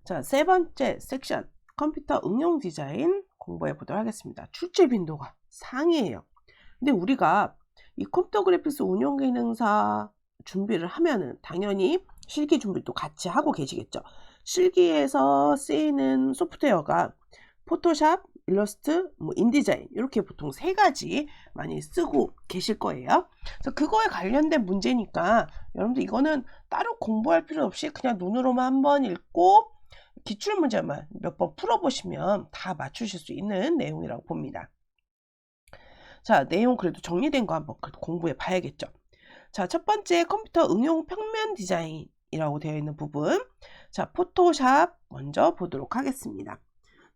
자, 세 번째 섹션 컴퓨터 응용 디자인 공부해 보도록 하겠습니다. 출제 빈도가 상이에요. 근데 우리가 이 컴퓨터 그래픽스 운용 기능사 준비를 하면은 당연히 실기 준비도 같이 하고 계시겠죠. 실기에서 쓰이는 소프트웨어가 포토샵, 일러스트, 인디자인 이렇게 보통 세 가지 많이 쓰고 계실 거예요. 그래서 그거에 관련된 문제니까 여러분들 이거는 따로 공부할 필요 없이 그냥 눈으로만 한번 읽고 기출 문제만 몇 번 풀어보시면 다 맞추실 수 있는 내용이라고 봅니다. 자, 내용 그래도 정리된 거 한번 공부해 봐야겠죠. 자, 첫 번째 컴퓨터 응용 평면 디자인이라고 되어 있는 부분. 자, 포토샵 먼저 보도록 하겠습니다.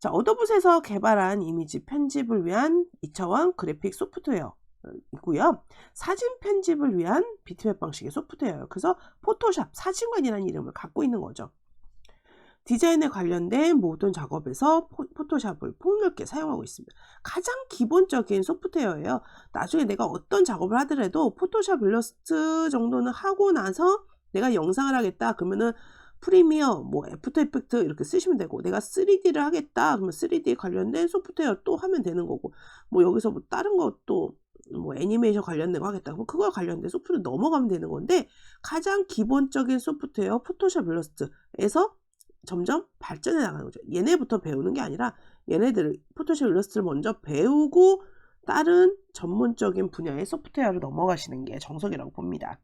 자, 어도봇에서 개발한 이미지 편집을 위한 2차원 그래픽 소프트웨어이고요. 사진 편집을 위한 비트맵 방식의 소프트웨어예요. 그래서 포토샵, 사진관이라는 이름을 갖고 있는 거죠. 디자인에 관련된 모든 작업에서 포토샵을 폭넓게 사용하고 있습니다. 가장 기본적인 소프트웨어예요. 나중에 내가 어떤 작업을 하더라도 포토샵 일러스트 정도는 하고 나서 내가 영상을 하겠다 그러면은 프리미어, 애프터 이펙트 이렇게 쓰시면 되고, 내가 3D를 하겠다 그러면 3D 관련된 소프트웨어 또 하면 되는 거고, 여기서 다른 것도 애니메이션 관련된 거 하겠다 그럼 그거와 관련된 소프트웨어 넘어가면 되는 건데, 가장 기본적인 소프트웨어 포토샵 일러스트에서 점점 발전해 나가는 거죠. 얘네부터 배우는 게 아니라 얘네들을 포토샵 일러스트를 먼저 배우고 다른 전문적인 분야의 소프트웨어로 넘어가시는 게 정석이라고 봅니다.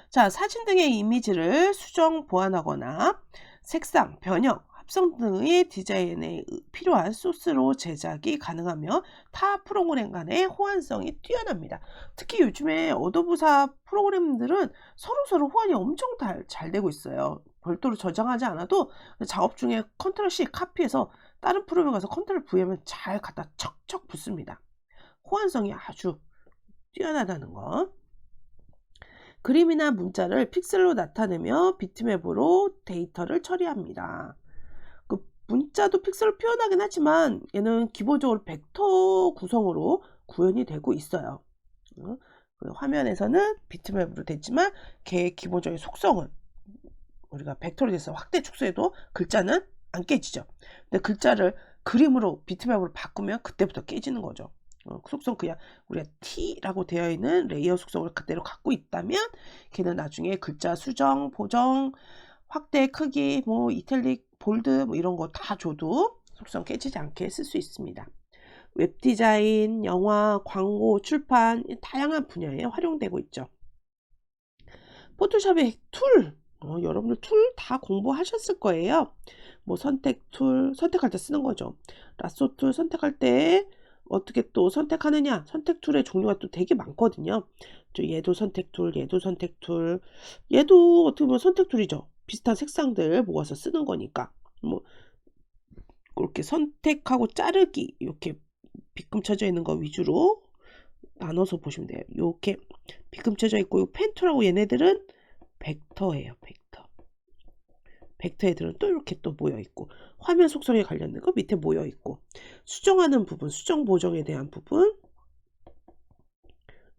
자, 사진 등의 이미지를 수정, 보완하거나 색상, 변형, 합성 등의 디자인에 필요한 소스로 제작이 가능하며 타 프로그램 간의 호환성이 뛰어납니다. 특히 요즘에 어도브사 프로그램들은 서로 호환이 엄청 잘 되고 있어요. 별도로 저장하지 않아도 작업 중에 컨트롤 C 카피해서 다른 프로그램 가서 컨트롤 V하면 잘 갖다 척척 붙습니다. 호환성이 아주 뛰어나다는 거. 그림이나 문자를 픽셀로 나타내며 비트맵으로 데이터를 처리합니다. 그 문자도 픽셀로 표현하긴 하지만 얘는 기본적으로 벡터 구성으로 구현이 되고 있어요. 화면에서는 비트맵으로 됐지만 걔의 기본적인 속성은 우리가 벡터로 돼서 확대 축소해도 글자는 안 깨지죠. 근데 글자를 그림으로 비트맵으로 바꾸면 그때부터 깨지는 거죠. 속성 그냥 우리가 T라고 되어 있는 레이어 속성을 그대로 갖고 있다면 걔는 나중에 글자 수정, 보정, 확대 크기, 이탈릭, 볼드 이런 거 다 줘도 속성 깨지지 않게 쓸 수 있습니다. 웹 디자인, 영화, 광고, 출판 다양한 분야에 활용되고 있죠. 포토샵의 툴, 여러분들 툴 다 공부하셨을 거예요. 선택 툴, 선택할 때 쓰는 거죠. 라sso 툴 선택할 때 어떻게 또 선택하느냐, 선택 툴의 종류가 또 되게 많거든요. 얘도 선택 툴, 얘도 선택 툴, 얘도 어떻게 보면 선택 툴이죠. 비슷한 색상들 모아서 쓰는 거니까. 그렇게 선택하고 자르기, 이렇게 비금쳐져 있는 거 위주로 나눠서 보시면 돼요. 이렇게 비금쳐져 있고, 이 펜 툴하고 얘네들은 벡터예요. 벡터 애들은 또 이렇게 또 모여있고, 화면 속성에 관련된 거 밑에 모여있고, 수정하는 부분, 수정 보정에 대한 부분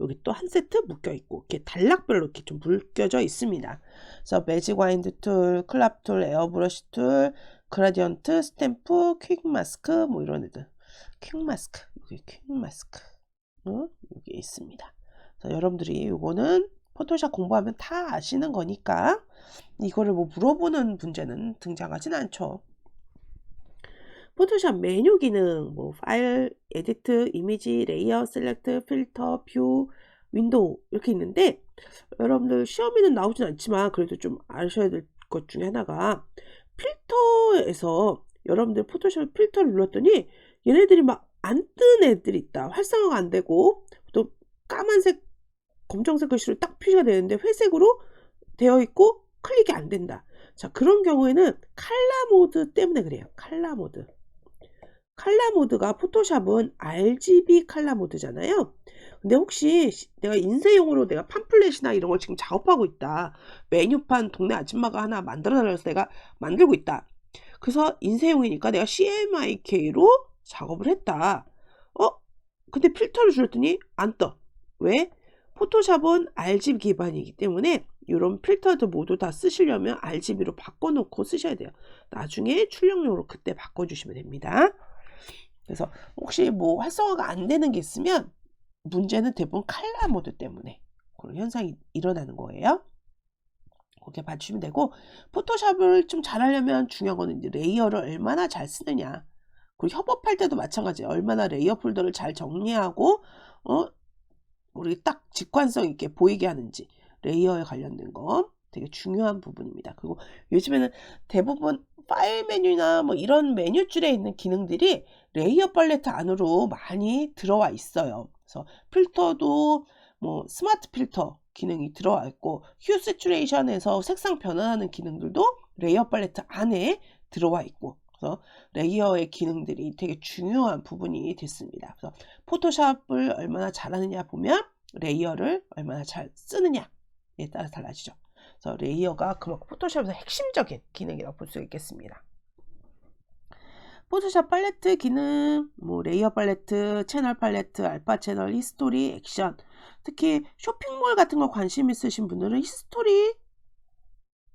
여기 또 한 세트 묶여있고, 이렇게 단락별로 이렇게 좀 묶여져 있습니다. 그래서 매직 와인드 툴, 클랍 툴, 에어브러쉬 툴, 그라디언트, 스탬프, 퀵 마스크 이런 애들. 퀵 마스크, 여기 퀵 마스크 여기 있습니다. 그래서 여러분들이 이거는 포토샵 공부하면 다 아시는 거니까 이거를 물어보는 문제는 등장하진 않죠. 포토샵 메뉴 기능, 파일, 에디트, 이미지, 레이어, 셀렉트, 필터, 뷰, 윈도우 이렇게 있는데, 여러분들 시험에는 나오진 않지만 그래도 좀 아셔야 될 것 중에 하나가, 필터에서 여러분들 포토샵 필터를 눌렀더니 얘네들이 막 안 뜬 애들이 있다. 활성화가 안 되고, 또 까만색, 검정색 글씨로 딱 표시가 되는데 회색으로 되어 있고 클릭이 안 된다. 자, 그런 경우에는 칼라 모드 때문에 그래요. 칼라 모드. 칼라 모드가 포토샵은 RGB 칼라 모드잖아요. 근데 혹시 내가 인쇄용으로 내가 팜플렛이나 이런 걸 지금 작업하고 있다. 메뉴판 동네 아줌마가 하나 만들어 달라서 내가 만들고 있다. 그래서 인쇄용이니까 내가 CMYK로 작업을 했다. 근데 필터를 줄였더니 안 떠. 왜? 포토샵은 RGB 기반이기 때문에 이런 필터도 모두 다 쓰시려면 RGB로 바꿔놓고 쓰셔야 돼요. 나중에 출력용으로 그때 바꿔주시면 됩니다. 그래서 혹시 뭐 활성화가 안 되는 게 있으면 문제는 대부분 칼라 모드 때문에 그런 현상이 일어나는 거예요. 그렇게 봐주시면 되고, 포토샵을 좀 잘하려면 중요한 거는 이제 레이어를 얼마나 잘 쓰느냐. 그리고 협업할 때도 마찬가지예요. 얼마나 레이어 폴더를 잘 정리하고 우리 딱 직관성 있게 보이게 하는지, 레이어에 관련된 거 되게 중요한 부분입니다. 그리고 요즘에는 대부분 파일 메뉴나 뭐 이런 메뉴줄에 있는 기능들이 레이어 팔레트 안으로 많이 들어와 있어요. 그래서 필터도 뭐 스마트 필터 기능이 들어와 있고, 휴 세츄레이션에서 색상 변환하는 기능들도 레이어 팔레트 안에 들어와 있고, 그래서 레이어의 기능들이 되게 중요한 부분이 됐습니다. 그래서 포토샵을 얼마나 잘하느냐 보면 레이어를 얼마나 잘 쓰느냐에 따라 달라지죠. 그래서 레이어가 그만큼 포토샵에서 핵심적인 기능이라고 볼 수 있겠습니다. 포토샵 팔레트 기능, 뭐 레이어 팔레트, 채널 팔레트, 알파 채널, 히스토리, 액션. 특히 쇼핑몰 같은 거 관심 있으신 분들은 히스토리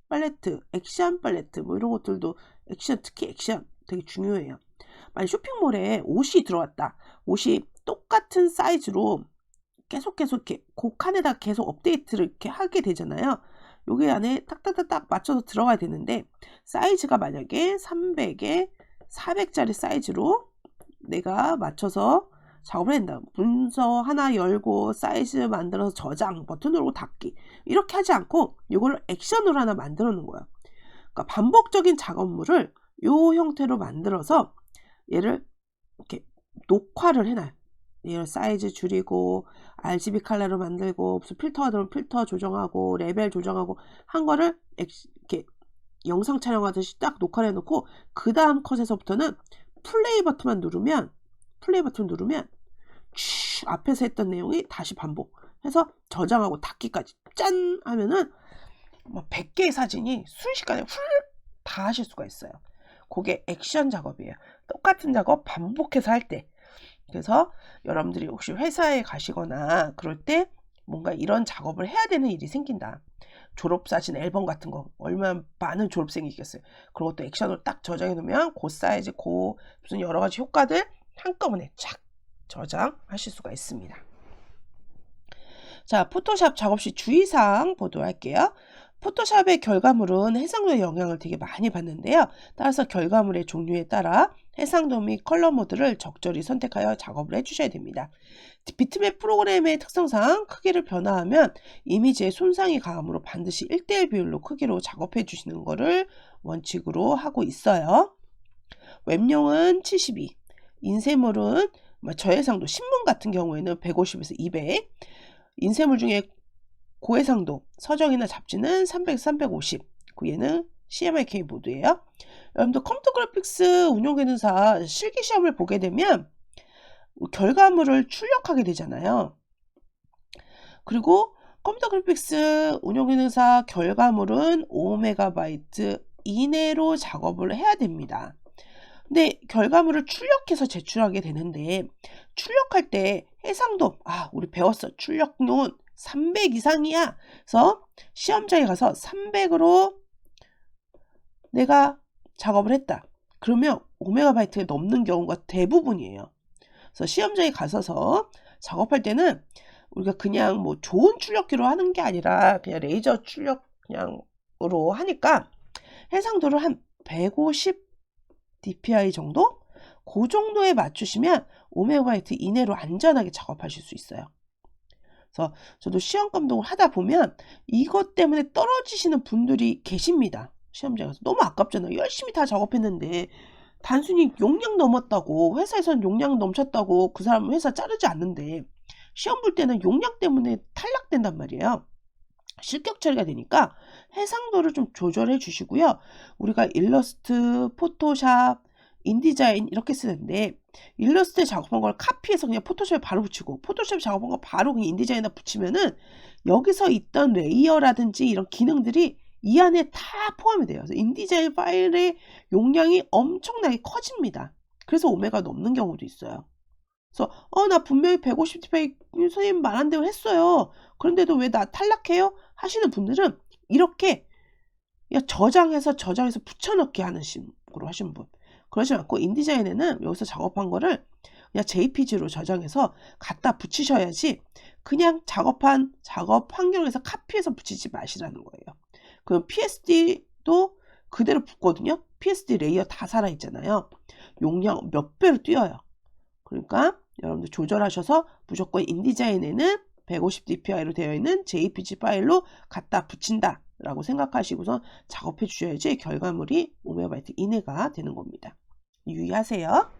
팔레트, 액션 팔레트 뭐 이런 것들도 액션, 특히 액션 되게 중요해요. 만약 쇼핑몰에 옷이 들어왔다. 옷이 똑같은 사이즈로 계속 이렇게 그 칸에다 계속 업데이트를 이렇게 하게 되잖아요. 여기 안에 딱딱딱딱 맞춰서 들어가야 되는데, 사이즈가 만약에 300에 400짜리 사이즈로 내가 맞춰서 작업을 한다. 문서 하나 열고 사이즈 만들어서 저장, 버튼 누르고 닫기, 이렇게 하지 않고 이거를 액션으로 하나 만들어 놓은 거예요. 그러니까 반복적인 작업물을 이 형태로 만들어서 얘를 이렇게 녹화를 해놔요. 얘를 사이즈 줄이고 RGB 컬러로 만들고, 무슨 필터가 들어오면 필터 조정하고 레벨 조정하고 한 거를 이렇게 영상 촬영하듯이 딱 녹화를 해놓고, 그 다음 컷에서부터는 플레이 버튼만 누르면 앞에서 했던 내용이 다시 반복해서 저장하고 닫기까지 짠 하면은 뭐 100개의 사진이 순식간에 훌 다 하실 수가 있어요. 그게 액션 작업이에요. 똑같은 작업 반복해서 할 때. 그래서 여러분들이 혹시 회사에 가시거나 그럴 때 뭔가 이런 작업을 해야 되는 일이 생긴다. 졸업사진 앨범 같은 거 얼마나 많은 졸업생이 있겠어요. 그런 것도 액션으로 딱 저장해 놓으면 그 사이즈, 그 무슨 여러 가지 효과들 한꺼번에 쫙 저장하실 수가 있습니다. 자, 포토샵 작업 시 주의사항 보도록 할게요. 포토샵의 결과물은 해상도의 영향을 되게 많이 받는데요. 따라서 결과물의 종류에 따라 해상도 및 컬러 모드를 적절히 선택하여 작업을 해주셔야 됩니다. 비트맵 프로그램의 특성상 크기를 변화하면 이미지의 손상이 가함으로 반드시 1:1 비율로 크기로 작업해 주시는 것을 원칙으로 하고 있어요. 웹용은 72, 인쇄물은 저해상도, 신문 같은 경우에는 150에서 200, 인쇄물 중에 고해상도, 서적이나 잡지는 300, 350. 얘는 CMYK 모드예요. 여러분들 컴퓨터 그래픽스 운용기능사 실기시험을 보게 되면 결과물을 출력하게 되잖아요. 그리고 컴퓨터 그래픽스 운용기능사 결과물은 5MB 이내로 작업을 해야 됩니다. 근데 결과물을 출력해서 제출하게 되는데, 출력할 때 해상도, 우리 배웠어. 출력용은 300 이상이야. 그래서 시험장에 가서 300으로 내가 작업을 했다. 그러면 5MB가 넘는 경우가 대부분이에요. 그래서 시험장에 가서서 작업할 때는 우리가 그냥 뭐 좋은 출력기로 하는 게 아니라 그냥 레이저 출력 그냥으로 하니까 해상도를 한 150 dpi 정도? 그 정도에 맞추시면 5MB 이내로 안전하게 작업하실 수 있어요. 그래서 저도 시험 감독을 하다 보면 이것 때문에 떨어지시는 분들이 계십니다. 시험장에서. 너무 아깝잖아요. 열심히 다 작업했는데 단순히 용량 넘었다고, 회사에서는 용량 넘쳤다고 그 사람 회사 자르지 않는데 시험 볼 때는 용량 때문에 탈락된단 말이에요. 실격 처리가 되니까 해상도를 좀 조절해 주시고요. 우리가 일러스트, 포토샵, 인디자인 이렇게 쓰는데, 일러스트에 작업한 걸 카피해서 그냥 포토샵에 바로 붙이고, 포토샵에 작업한 거 바로 그냥 인디자인에 붙이면은 여기서 있던 레이어라든지 이런 기능들이 이 안에 다 포함이 돼요. 그래서 인디자인 파일의 용량이 엄청나게 커집니다. 그래서 5메가 넘는 경우도 있어요. 그래서 나 분명히 150dpi 선생님 말한 대로 했어요. 그런데도 왜 나 탈락해요? 하시는 분들은 이렇게 저장해서 붙여넣기 하는 식으로 하신 분. 그러지 않고 인디자인에는 여기서 작업한 거를 그냥 JPG로 저장해서 갖다 붙이셔야지 그냥 작업 환경에서 카피해서 붙이지 마시라는 거예요. 그럼 PSD도 그대로 붙거든요. PSD 레이어 다 살아있잖아요. 용량 몇 배로 뛰어요. 그러니까 여러분들 조절하셔서 무조건 인디자인에는 150dpi로 되어 있는 JPG 파일로 갖다 붙인다 라고 생각하시고서 작업해 주셔야지 결과물이 5MB 이내가 되는 겁니다. 유의하세요.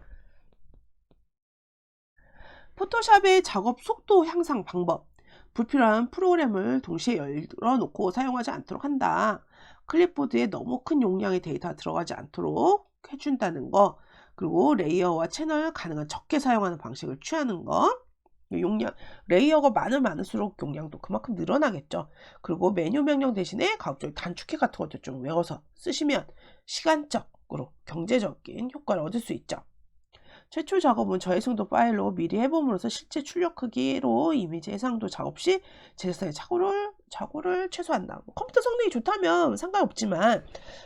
포토샵의 작업 속도 향상 방법. 불필요한 프로그램을 동시에 열어놓고 사용하지 않도록 한다. 클립보드에 너무 큰 용량의 데이터가 들어가지 않도록 해준다는 거. 그리고 레이어와 채널 가능한 적게 사용하는 방식을 취하는 거. 레이어가 많을수록 용량도 그만큼 늘어나겠죠. 그리고 메뉴 명령 대신에 가급적 단축키 같은 것도 좀 외워서 쓰시면 시간적으로 경제적인 효과를 얻을 수 있죠. 최초 작업은 저해상도 파일로 미리 해봄으로써 실제 출력 크기로 이미지 해상도 작업 시 제작사의 착오를 최소화한다. 컴퓨터 성능이 좋다면 상관없지만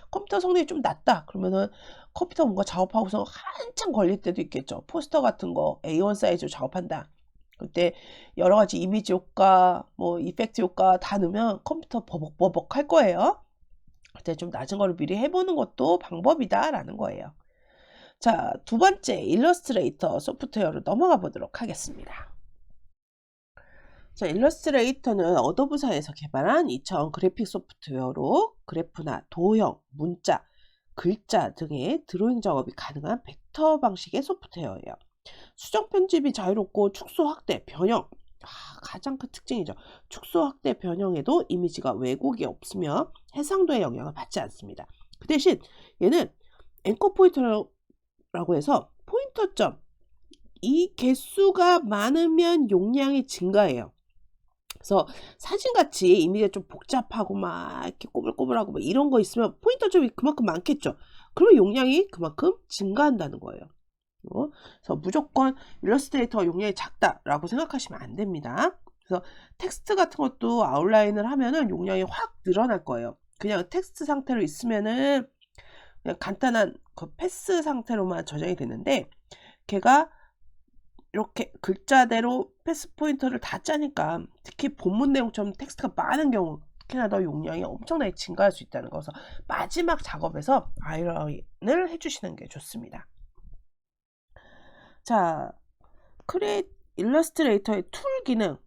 컴퓨터 성능이 좀 낮다 그러면은 컴퓨터 뭔가 작업하고서 한참 걸릴 때도 있겠죠. 포스터 같은 거 A1 사이즈로 작업한다. 그때 여러 가지 이미지 효과, 이펙트 효과 다 넣으면 컴퓨터 버벅버벅 할 거예요. 그때 좀 낮은 거를 미리 해보는 것도 방법이다라는 거예요. 자, 두 번째 일러스트레이터 소프트웨어로 넘어가 보도록 하겠습니다. 자, 일러스트레이터는 어도브사에서 개발한 2차원 그래픽 소프트웨어로 그래프나 도형, 문자, 글자 등의 드로잉 작업이 가능한 벡터 방식의 소프트웨어예요. 수정 편집이 자유롭고 축소, 확대, 변형 가장 큰 특징이죠. 축소, 확대, 변형에도 이미지가 왜곡이 없으며 해상도의 영향을 받지 않습니다. 그 대신 얘는 앵커 포인터라고 해서 포인터점 이 개수가 많으면 용량이 증가해요. 그래서 사진같이 이미지가 좀 복잡하고 막 이렇게 꼬불꼬불하고 막 이런 거 있으면 포인터점이 그만큼 많겠죠. 그러면 용량이 그만큼 증가한다는 거예요. 그래서 무조건 일러스트레이터 용량이 작다라고 생각하시면 안 됩니다. 그래서 텍스트 같은 것도 아웃라인을 하면은 용량이 확 늘어날 거예요. 그냥 텍스트 상태로 있으면은 그냥 간단한 그 패스 상태로만 저장이 되는데 걔가 이렇게 글자대로 패스 포인터를 다 짜니까 특히 본문 내용처럼 텍스트가 많은 경우 특히나 더 용량이 엄청나게 증가할 수 있다는 거서 마지막 작업에서 아웃라인을 해주시는 게 좋습니다. 자, 일러스트레이터의 툴 기능,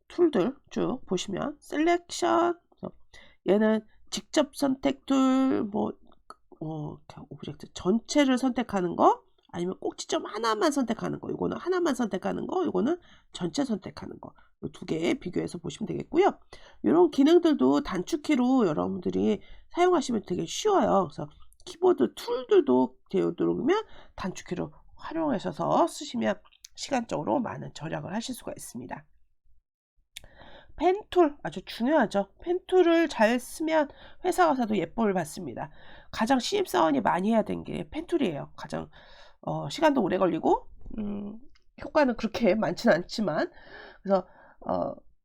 툴들 쭉 보시면 셀렉션, 얘는 직접 선택 툴, 오브젝트 전체를 선택하는 거, 아니면 꼭지점 하나만 선택하는 거, 이거는 하나만 선택하는 거, 이거는 전체 선택하는 거, 이 두 개 비교해서 보시면 되겠고요. 이런 기능들도 단축키로 여러분들이 사용하시면 되게 쉬워요. 그래서 키보드 툴들도 되도록이면 단축키로 활용하셔서 쓰시면 시간적으로 많은 절약을 하실 수가 있습니다. 펜툴 아주 중요하죠. 펜툴을 잘 쓰면 회사 가서도 예쁨을 받습니다. 가장 신입사원이 많이 해야 되는 게 펜툴이에요. 가장 시간도 오래 걸리고 효과는 그렇게 많지는 않지만 그래서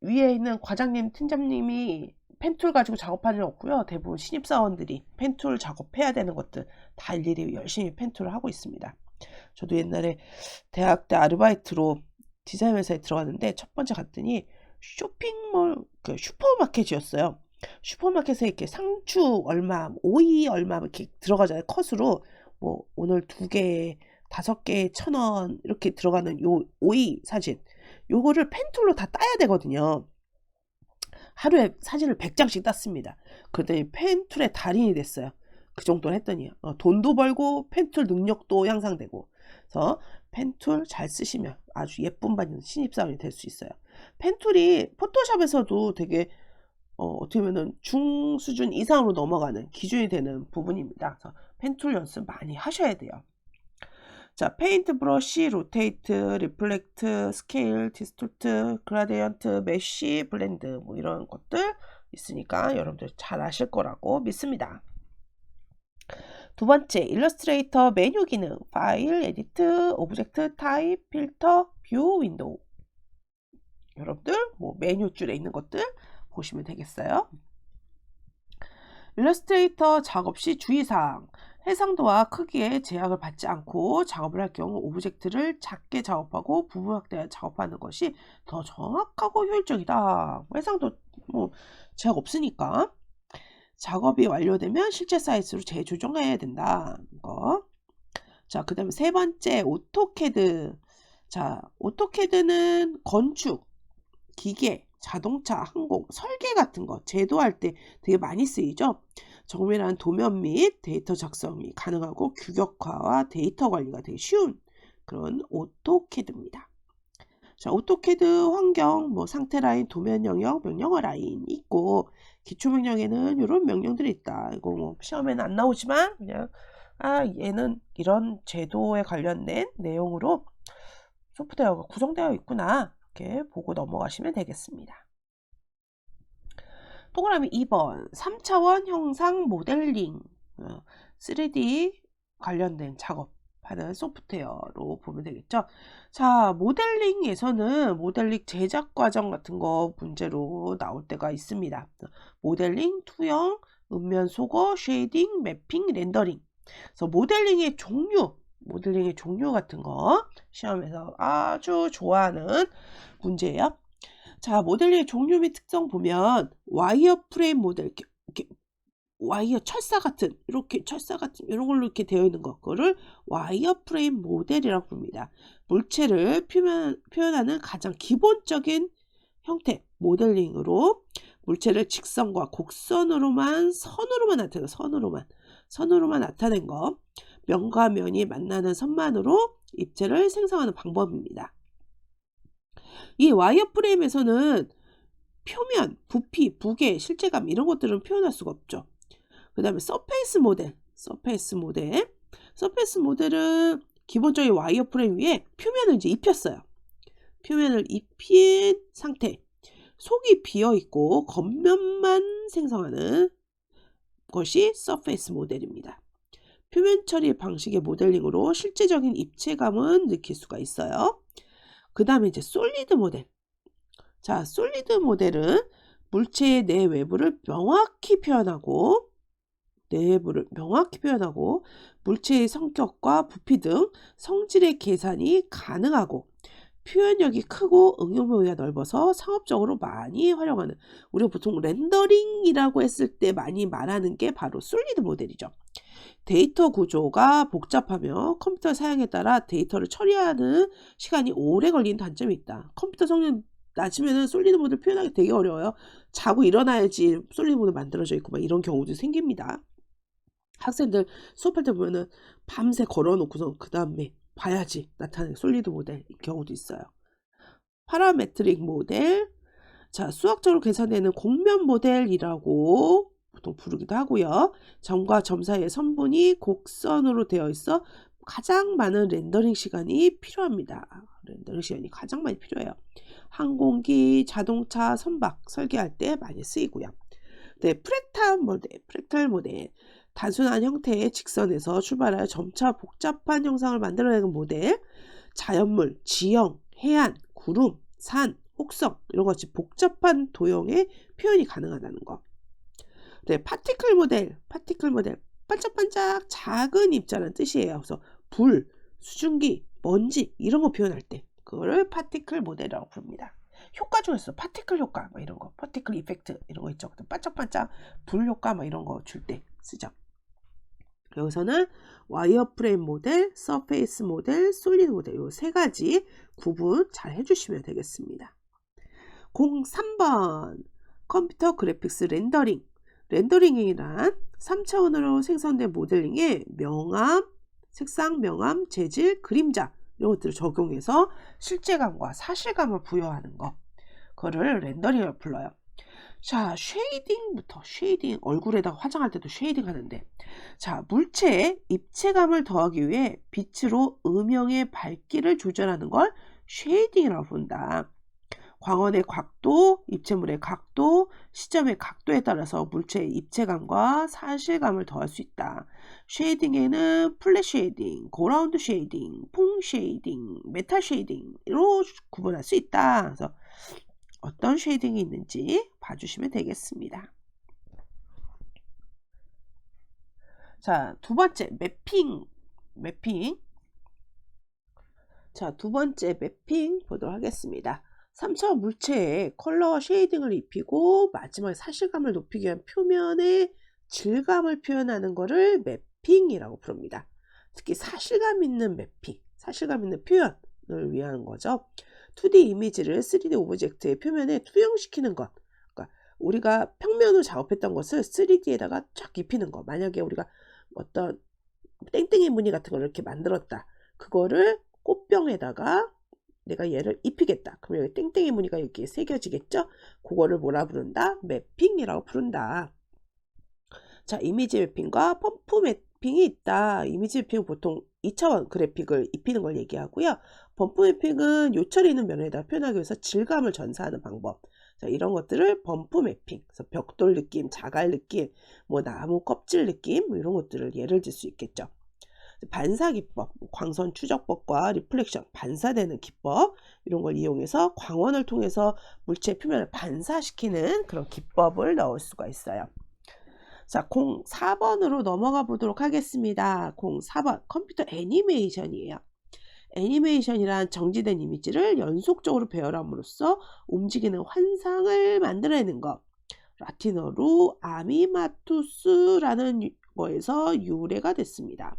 위에 있는 과장님, 팀장님이 펜툴 가지고 작업하는 일 없고요. 대부분 신입사원들이 펜툴 작업해야 되는 것들 다 일일이 열심히 펜툴을 하고 있습니다. 저도 옛날에 대학 때 아르바이트로 디자인 회사에 들어갔는데 첫 번째 갔더니 쇼핑몰 슈퍼마켓이었어요. 슈퍼마켓에 이렇게 상추 얼마, 오이 얼마 이렇게 들어가잖아요. 컷으로 오늘 2개, 5개 1,000원 이렇게 들어가는 요 오이 사진. 요거를 펜툴로 다 따야 되거든요. 하루에 사진을 100장씩 땄습니다. 그랬더니 펜툴의 달인이 됐어요. 그 정도 했더니 돈도 벌고 펜툴 능력도 향상되고 그래서 펜툴 잘 쓰시면 아주 예쁨 받는 신입사원이 될 수 있어요. 펜툴이 포토샵에서도 되게 어떻게 보면 중수준 이상으로 넘어가는 기준이 되는 부분입니다. 그래서 펜툴 연습 많이 하셔야 돼요. 자, 페인트 브러쉬, 로테이트, 리플렉트, 스케일, 디스토트, 그라디언트, 메쉬, 블렌드 이런 것들 있으니까 여러분들 잘 아실 거라고 믿습니다. 두 번째, 일러스트레이터 메뉴 기능, 파일, 에디트, 오브젝트, 타입, 필터, 뷰, 윈도우. 여러분들 뭐 메뉴 줄에 있는 것들 보시면 되겠어요. 일러스트레이터 작업 시 주의사항. 해상도와 크기에 제약을 받지 않고 작업을 할 경우 오브젝트를 작게 작업하고 부분 확대하여 작업하는 것이 더 정확하고 효율적이다. 해상도 뭐 제약 없으니까. 작업이 완료되면 실제 사이즈로 재조정해야 된다. 이거. 자, 그 다음에 세 번째, 오토캐드. 자, 오토캐드는 건축, 기계, 자동차, 항공, 설계 같은 거 제도할 때 되게 많이 쓰이죠. 정밀한 도면 및 데이터 작성이 가능하고 규격화와 데이터 관리가 되게 쉬운 그런 오토캐드입니다. 자, 오토캐드 환경, 뭐 상태 라인, 도면 영역, 명령어 라인 있고 기초 명령에는 이런 명령들이 있다. 이거 뭐 시험에는 안 나오지만 그냥 얘는 이런 제도에 관련된 내용으로 소프트웨어가 구성되어 있구나. 이렇게 보고 넘어가시면 되겠습니다. 동그라미 2번 3차원 형상 모델링 3D 관련된 작업하는 소프트웨어로 보면 되겠죠. 자, 모델링에서는 모델링 제작 과정 같은 거 문제로 나올 때가 있습니다. 모델링, 투영, 음면 소거, 쉐이딩, 매핑, 렌더링. 그래서 모델링의 종류 같은 거 시험에서 아주 좋아하는 문제예요. 자, 모델링의 종류 및 특성 보면 와이어 프레임 모델, 이렇게 와이어 철사 같은 이런 걸로 이렇게 되어 있는 거를 와이어 프레임 모델이라고 부릅니다. 물체를 표현하는 가장 기본적인 형태 모델링으로 물체를 직선과 곡선으로만 선으로만 나타낸 거, 면과 면이 만나는 선만으로 입체를 생성하는 방법입니다. 이 와이어 프레임에서는 표면, 부피, 무게, 실제감 이런 것들은 표현할 수가 없죠. 그 다음에 서페이스 모델은 기본적인 와이어 프레임 위에 표면을 이제 입혔어요. 표면을 입힌 상태, 속이 비어있고 겉면만 생성하는 것이 서페이스 모델입니다. 표면 처리 방식의 모델링으로 실제적인 입체감은 느낄 수가 있어요. 그 다음에 이제 솔리드 모델. 자, 솔리드 모델은 물체의 내외부를 명확히 표현하고 물체의 성격과 부피 등 성질의 계산이 가능하고 표현력이 크고 응용 범위가 넓어서 상업적으로 많이 활용하는, 우리가 보통 렌더링이라고 했을 때 많이 말하는 게 바로 솔리드 모델이죠. 데이터 구조가 복잡하며 컴퓨터 사양에 따라 데이터를 처리하는 시간이 오래 걸리는 단점이 있다. 컴퓨터 성능 낮으면 솔리드 모델 표현하기 되게 어려워요. 자고 일어나야지 솔리드 모델 만들어져 있고 막 이런 경우도 생깁니다. 학생들 수업할 때 보면은 밤새 걸어놓고서 그 다음에 봐야지 나타나는 솔리드 모델 경우도 있어요. 파라메트릭 모델, 자, 수학적으로 계산되는 곡면 모델이라고 보통 부르기도 하고요. 점과 점 사이의 선분이 곡선으로 되어 있어 가장 많은 렌더링 시간이 필요합니다. 렌더링 시간이 가장 많이 필요해요. 항공기, 자동차, 선박 설계할 때 많이 쓰이고요. 네, 프랙탈 모델. 단순한 형태의 직선에서 출발하여 점차 복잡한 형상을 만들어내는 모델. 자연물, 지형, 해안, 구름, 산, 혹성 이런 것이 복잡한 도형의 표현이 가능하다는 거. 네, 파티클 모델. 반짝반짝 작은 입자라는 뜻이에요. 그래서 불, 수증기, 먼지 이런 거 표현할 때 그거를 파티클 모델이라고 부릅니다. 효과 중에서 파티클 효과 막 이런 거, 파티클 이펙트 이런 거 있죠. 반짝반짝 불 효과 막 이런 거 줄 때 쓰죠. 여기서는 와이어 프레임 모델, 서페이스 모델, 솔리드 모델 이 세 가지 구분 잘 해주시면 되겠습니다. 03번 컴퓨터 그래픽스 렌더링. 렌더링이란 3차원으로 생성된 모델링에 명암, 색상, 명암, 재질, 그림자 이런 것들을 적용해서 실제감과 사실감을 부여하는 거, 그거를 렌더링을 불러요. 자, 쉐이딩 얼굴에다가 화장할 때도 쉐이딩 하는데, 자, 물체에 입체감을 더하기 위해 빛으로 음영의 밝기를 조절하는 걸 쉐이딩이라고 부른다. 광원의 각도, 입체물의 각도, 시점의 각도에 따라서 물체의 입체감과 사실감을 더할 수 있다. 쉐이딩에는 플랫 쉐이딩, 고라운드 쉐이딩, 퐁 쉐이딩, 메탈 쉐이딩으로 구분할 수 있다. 그래서 어떤 쉐이딩이 있는지 봐주시면 되겠습니다. 자, 두 번째 매핑. 자, 두 번째 매핑 보도록 하겠습니다. 3차원 물체에 컬러와 쉐이딩을 입히고 마지막에 사실감을 높이기 위한 표면의 질감을 표현하는 것을 매핑이라고 부릅니다. 특히 사실감 있는 매핑, 사실감 있는 표현을 위한 거죠. 2D 이미지를 3D 오브젝트의 표면에 투영시키는 것. 그러니까 우리가 평면으로 작업했던 것을 3D에다가 쫙 입히는 거. 만약에 우리가 어떤 땡땡이 무늬 같은 걸 이렇게 만들었다. 그거를 꽃병에다가 내가 얘를 입히겠다. 그러면 여기 땡땡이 무늬가 여기에 새겨지겠죠? 그거를 뭐라 부른다? 매핑이라고 부른다. 자, 이미지 매핑과 펌프 매핑이 있다. 이미지 매핑은 보통 2차원 그래픽을 입히는 걸 얘기하고요. 범프 매핑은 요철이 있는 면에다 표현하기 위해서 질감을 전사하는 방법. 자, 이런 것들을 범프 매핑, 그래서 벽돌 느낌, 자갈 느낌, 뭐 나무 껍질 느낌, 뭐 이런 것들을 예를 들 수 있겠죠. 반사 기법, 광선 추적법과 리플렉션, 반사되는 기법, 이런 걸 이용해서 광원을 통해서 물체 표면을 반사시키는 그런 기법을 넣을 수가 있어요. 자, 04번으로 넘어가 보도록 하겠습니다. 04번 컴퓨터 애니메이션이에요. 애니메이션이란 정지된 이미지를 연속적으로 배열함으로써 움직이는 환상을 만들어내는 것. 라틴어로 아미마투스라는 거에서 유래가 됐습니다.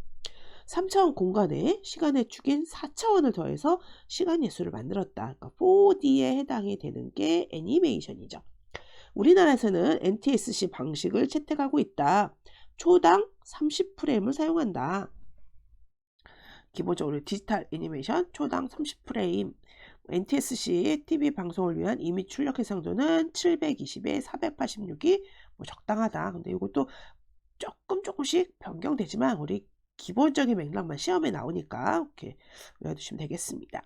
3차원 공간에 시간의 축인 4차원을 더해서 시간 예술을 만들었다. 그러니까 4D에 해당이 되는 게 애니메이션이죠. 우리나라에서는 NTSC 방식을 채택하고 있다. 초당 30프레임을 사용한다. 기본적으로 디지털 애니메이션 초당 30프레임, NTSC TV 방송을 위한 이미지 출력 해상도는 720에 486이 뭐 적당하다. 근데 이것도 조금씩 변경되지만 우리 기본적인 맥락만 시험에 나오니까 이렇게 외워두시면 되겠습니다.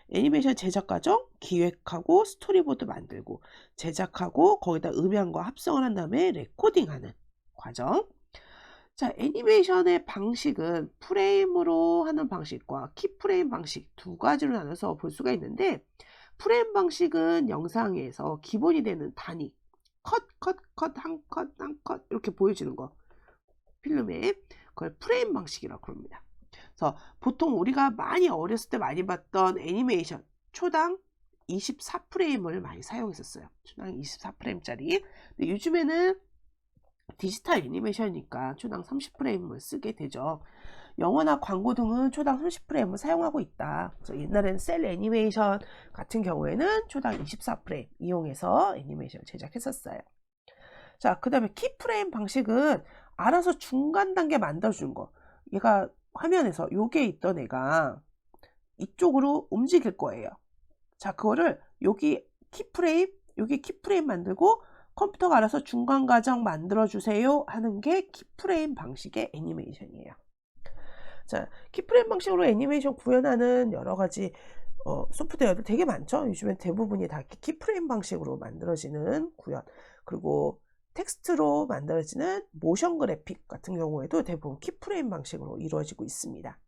애니메이션 제작 과정, 기획하고 스토리보드 만들고 제작하고 거기다 음향과 합성을 한 다음에 레코딩하는 과정. 자, 애니메이션의 방식은 프레임으로 하는 방식과 키프레임 방식 두 가지로 나눠서 볼 수가 있는데, 프레임 방식은 영상에서 기본이 되는 단위 컷, 한 컷 이렇게 보여지는 거, 필름에 그걸 프레임 방식이라고 그럽니다. 그래서 보통 우리가 많이 어렸을 때 많이 봤던 애니메이션 초당 24프레임을 많이 사용했었어요. 초당 24프레임짜리. 근데 요즘에는 디지털 애니메이션이니까 초당 30프레임을 쓰게 되죠. 영화나 광고 등은 초당 30프레임을 사용하고 있다. 그래서 옛날에는 셀 애니메이션 같은 경우에는 초당 24프레임 이용해서 애니메이션을 제작했었어요. 자, 그 다음에 키프레임 방식은 알아서 중간 단계 만들어주는 거. 얘가 화면에서 요게 있던 애가 이쪽으로 움직일 거예요. 자, 그거를 여기 키프레임 만들고 컴퓨터가 알아서 중간 과정 만들어주세요 하는 게 키프레임 방식의 애니메이션이에요. 자, 키프레임 방식으로 애니메이션 구현하는 여러 가지 소프트웨어들 되게 많죠. 요즘엔 대부분이 다 키프레임 방식으로 만들어지는 구현, 그리고 텍스트로 만들어지는 모션 그래픽 같은 경우에도 대부분 키프레임 방식으로 이루어지고 있습니다.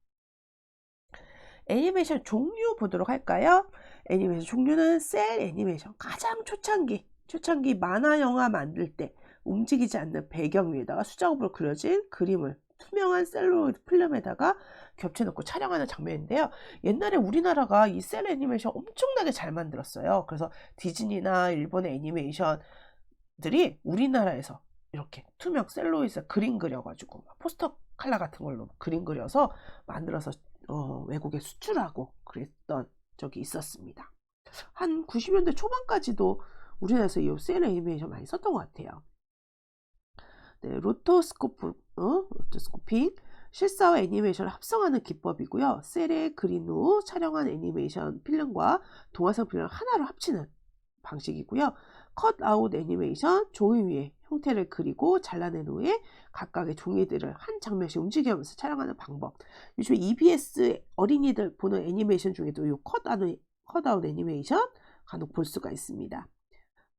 애니메이션 종류 보도록 할까요? 애니메이션 종류는 셀 애니메이션, 가장 초창기 만화 영화 만들 때 움직이지 않는 배경 위에다가 수작업으로 그려진 그림을 투명한 셀룰로이드 필름에다가 겹쳐놓고 촬영하는 장면인데요. 옛날에 우리나라가 이 셀 애니메이션 엄청나게 잘 만들었어요. 그래서 디즈니나 일본의 애니메이션들이 우리나라에서 이렇게 투명 셀룰로이드 그림 그려가지고 포스터 칼라 같은 걸로 그림 그려서 만들어서 외국에 수출하고 그랬던 적이 있었습니다. 한 90년대 초반까지도 우리나라에서 이 셀 애니메이션 많이 썼던 것 같아요. 네, 로토스코핑, 실사와 애니메이션을 합성하는 기법이고요. 셀에 그린 후 촬영한 애니메이션 필름과 동화상 필름을 하나로 합치는 방식이고요. 컷아웃 애니메이션, 종이 위에 형태를 그리고 잘라낸 후에 각각의 종이들을 한 장면씩 움직이면서 촬영하는 방법. 요즘 EBS 어린이들 보는 애니메이션 중에도 이 컷아웃 애니메이션, 간혹 볼 수가 있습니다.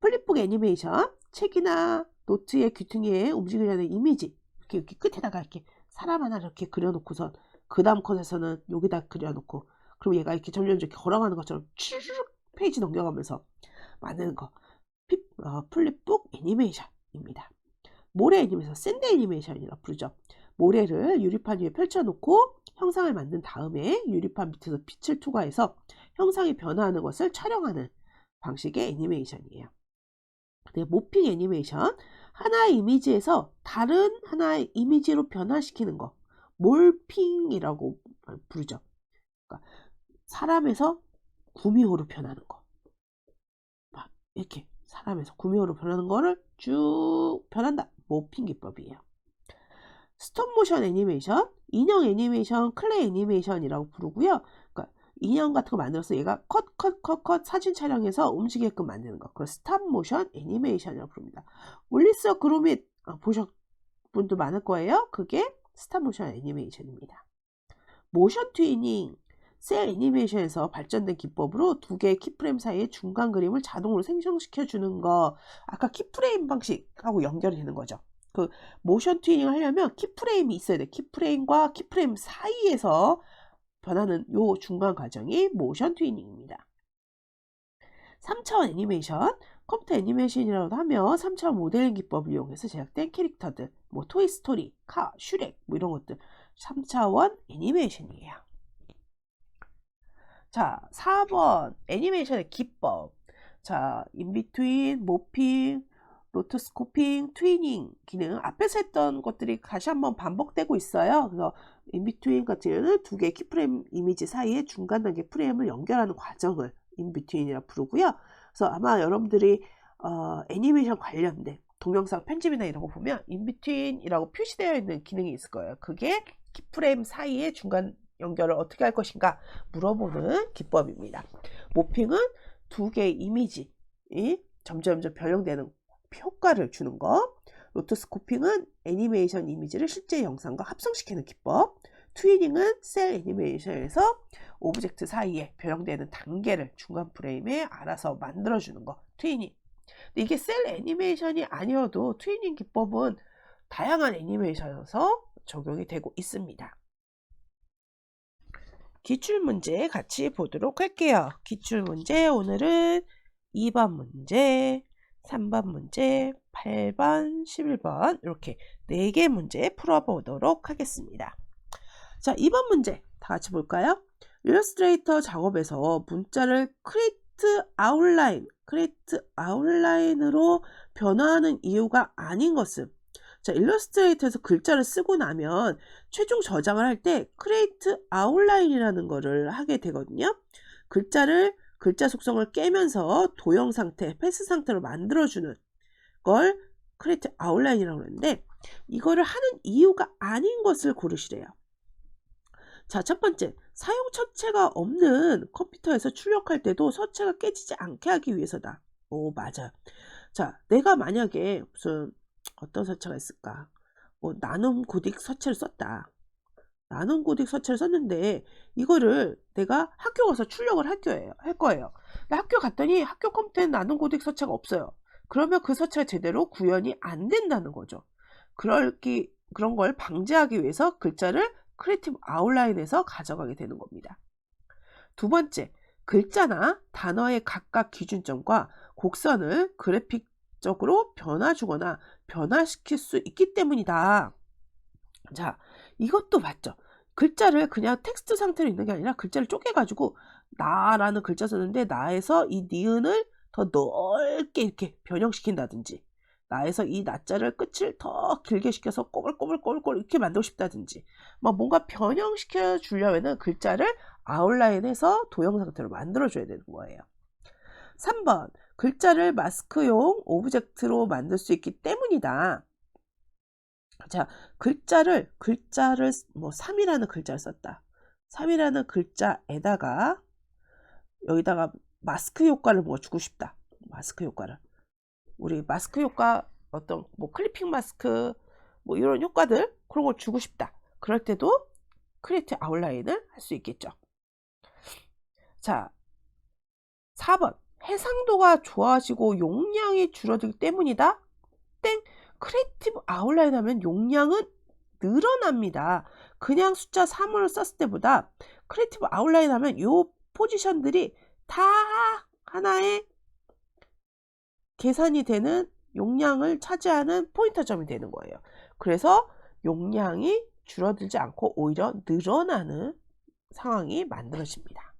플립북 애니메이션, 책이나 노트의 귀퉁이에 움직이려는 이미지 이렇게 끝에다가 이렇게 사람 하나 이렇게 그려놓고선 그 다음 컷에서는 여기다 그려놓고 그럼 얘가 이렇게 점점 이렇게 걸어가는 것처럼 쭈르륵 페이지 넘겨가면서 만드는 거 플립북 애니메이션입니다. 모래 애니메이션, 샌드 애니메이션이라고 부르죠. 모래를 유리판 위에 펼쳐놓고 형상을 만든 다음에 유리판 밑에서 빛을 투과해서 형상이 변화하는 것을 촬영하는 방식의 애니메이션이에요. 모핑 애니메이션, 하나의 이미지에서 다른 하나의 이미지로 변화시키는 거 몰핑이라고 부르죠. 그러니까 사람에서 구미호로 변하는 거 막 이렇게 사람에서 구미호로 변하는 거를 쭉 변한다. 모핑 기법이에요. 스톱모션 애니메이션, 인형 애니메이션, 클레이 애니메이션이라고 부르고요. 그러니까 인형 같은 거 만들어서 얘가 컷 사진 촬영해서 움직이게끔 만드는 거. 그걸 스탑모션 애니메이션이라고 부릅니다. 울리스 그로밋 보셨 분도 많을 거예요. 그게 스탑모션 애니메이션입니다. 모션 트위닝, 셀 애니메이션에서 발전된 기법으로 두 개의 키프레임 사이의 중간 그림을 자동으로 생성시켜 주는 거. 아까 키프레임 방식하고 연결이 되는 거죠. 그 모션 트위닝을 하려면 키프레임이 있어야 돼. 키프레임과 키프레임 사이에서 변하는 요 중간 과정이 모션 트위닝입니다. 3차원 애니메이션, 컴퓨터 애니메이션이라고 하면 3차원 모델링 기법을 이용해서 제작된 캐릭터들, 뭐 토이스토리, 카, 슈렉 뭐 이런 것들 3차원 애니메이션이에요. 자, 4번 애니메이션의 기법. 자, 인비트윈, 모핑, 로토스코핑, 트위닝 기능 앞에서 했던 것들이 다시 한번 반복되고 있어요. 그래서 인비트윈 같은 경우는 두 개의 키프레임 이미지 사이에 중간 단계 프레임을 연결하는 과정을 인비트윈이라고 부르고요. 그래서 아마 여러분들이 애니메이션 관련된 동영상 편집이나 이런 거 보면 인비트윈이라고 표시되어 있는 기능이 있을 거예요. 그게 키프레임 사이에 중간 연결을 어떻게 할 것인가 물어보는 기법입니다. 모핑은 두 개의 이미지 점점 변형되는 효과를 주는 거. 로토스코핑은 애니메이션 이미지를 실제 영상과 합성시키는 기법. 트위닝은 셀 애니메이션에서 오브젝트 사이에 변형되는 단계를 중간 프레임에 알아서 만들어주는 거. 트위닝. 근데 이게 셀 애니메이션이 아니어도 트위닝 기법은 다양한 애니메이션에서 적용이 되고 있습니다. 기출문제 같이 보도록 할게요. 기출문제 오늘은 2번 문제, 3번 문제, 8번, 11번 이렇게 4개 문제 풀어보도록 하겠습니다. 자, 2번 문제 다 같이 볼까요? 일러스트레이터 작업에서 문자를 크리에이트 아웃라인으로 변화하는 이유가 아닌 것은 자, 일러스트레이터에서 글자를 쓰고 나면 최종 저장을 할 때 크리에이트 아웃라인이라는 거를 하게 되거든요. 글자 속성을 깨면서 도형 상태, 패스 상태로 만들어주는 걸 크리에이트 아웃라인이라고 하는데 이거를 하는 이유가 아닌 것을 고르시래요. 자, 첫 번째, 사용 서체가 없는 컴퓨터에서 출력할 때도 서체가 깨지지 않게 하기 위해서다. 오, 맞아. 자, 내가 만약에 무슨 어떤 서체가 있을까? 뭐 나눔 고딕 서체를 썼다. 나눔 고딕 서체를 썼는데 이거를 내가 학교 가서 출력을 할 거예요. 근데 학교 갔더니 학교 컴퓨터에 나눔 고딕 서체가 없어요. 그러면 그 서체가 제대로 구현이 안 된다는 거죠. 그런 걸 방지하기 위해서 글자를 크리에이티브 아웃라인에서 가져가게 되는 겁니다. 두 번째, 글자나 단어의 각각 기준점과 곡선을 그래픽적으로 변화 주거나 변화시킬 수 있기 때문이다. 자, 이것도 맞죠. 글자를 그냥 텍스트 상태로 있는 게 아니라 글자를 쪼개가지고 나라는 글자 썼는데 나에서 이 니은을 더 넓게 이렇게 변형시킨다든지 나에서 이 나자를 끝을 더 길게 시켜서 꼬불꼬불 이렇게 만들고 싶다든지 막 뭔가 변형시켜 주려면 글자를 아웃라인에서 도형 상태로 만들어줘야 되는 거예요. 3번, 글자를 마스크용 오브젝트로 만들 수 있기 때문이다. 자, 글자를 뭐 3이라는 글자를 썼다. 3이라는 글자에다가 여기다가 마스크 효과를 뭐 주고 싶다. 마스크 효과를. 우리 마스크 효과 어떤 뭐 클리핑 마스크 뭐 이런 효과들 그런 걸 주고 싶다. 그럴 때도 크리에이트 아웃라인을 할 수 있겠죠. 자, 4번 해상도가 좋아지고 용량이 줄어들기 때문이다. 땡. 크리에이티브 아웃라인 하면 용량은 늘어납니다. 그냥 숫자 3을 썼을 때보다 크리에이티브 아웃라인 하면 요 포지션들이 다 하나의 계산이 되는 용량을 차지하는 포인터점이 되는 거예요. 그래서 용량이 줄어들지 않고 오히려 늘어나는 상황이 만들어집니다.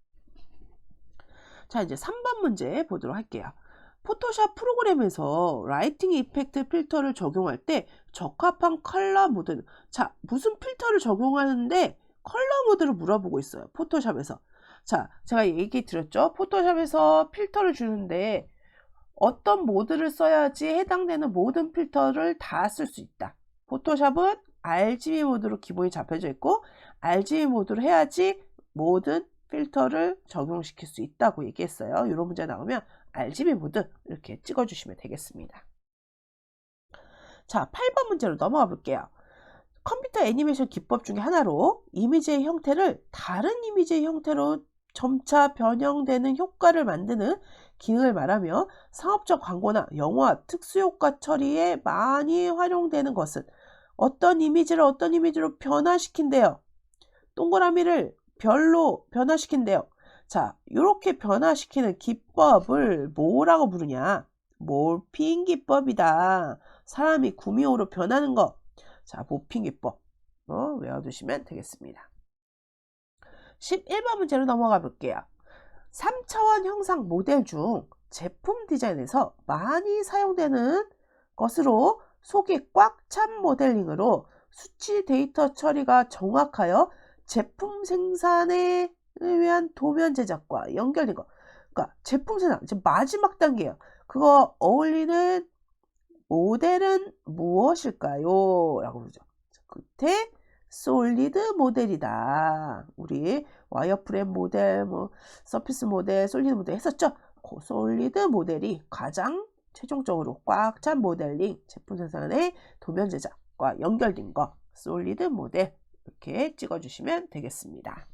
자, 이제 3번 문제 보도록 할게요. 포토샵 프로그램에서 라이팅 이펙트 필터를 적용할 때 적합한 컬러 모드. 자, 무슨 필터를 적용하는데 컬러 모드를 물어보고 있어요. 포토샵에서. 자, 제가 얘기 드렸죠. 포토샵에서 필터를 주는데 어떤 모드를 써야지 해당되는 모든 필터를 다 쓸 수 있다. 포토샵은 RGB 모드로 기본이 잡혀져 있고 RGB 모드로 해야지 모든 필터를 적용시킬 수 있다고 얘기했어요. 이런 문제 나오면 RGB 모드 이렇게 찍어주시면 되겠습니다. 자, 8번 문제로 넘어가 볼게요. 컴퓨터 애니메이션 기법 중에 하나로 이미지의 형태를 다른 이미지의 형태로 점차 변형되는 효과를 만드는 기능을 말하며 상업적 광고나 영화 특수효과 처리에 많이 활용되는 것은 어떤 이미지를 어떤 이미지로 변화시킨대요. 동그라미를 별로 변화시킨대요. 자, 이렇게 변화시키는 기법을 뭐라고 부르냐? 몰핑 기법이다. 사람이 구미호로 변하는 거. 자, 몰핑 기법 외워두시면 되겠습니다. 11번 문제로 넘어가 볼게요. 3차원 형상 모델 중 제품 디자인에서 많이 사용되는 것으로 속이 꽉 찬 모델링으로 수치 데이터 처리가 정확하여 제품 생산에 위한 도면 제작과 연결된 거. 그러니까 제품 생산, 이제 마지막 단계예요. 그거 어울리는 모델은 무엇일까요? 라고 부르죠. 끝에 솔리드 모델이다. 우리 와이어프레임 모델, 서피스 모델, 솔리드 모델 했었죠? 그 솔리드 모델이 가장 최종적으로 꽉 찬 모델링, 제품 생산의 도면 제작과 연결된 거, 솔리드 모델 이렇게 찍어주시면 되겠습니다.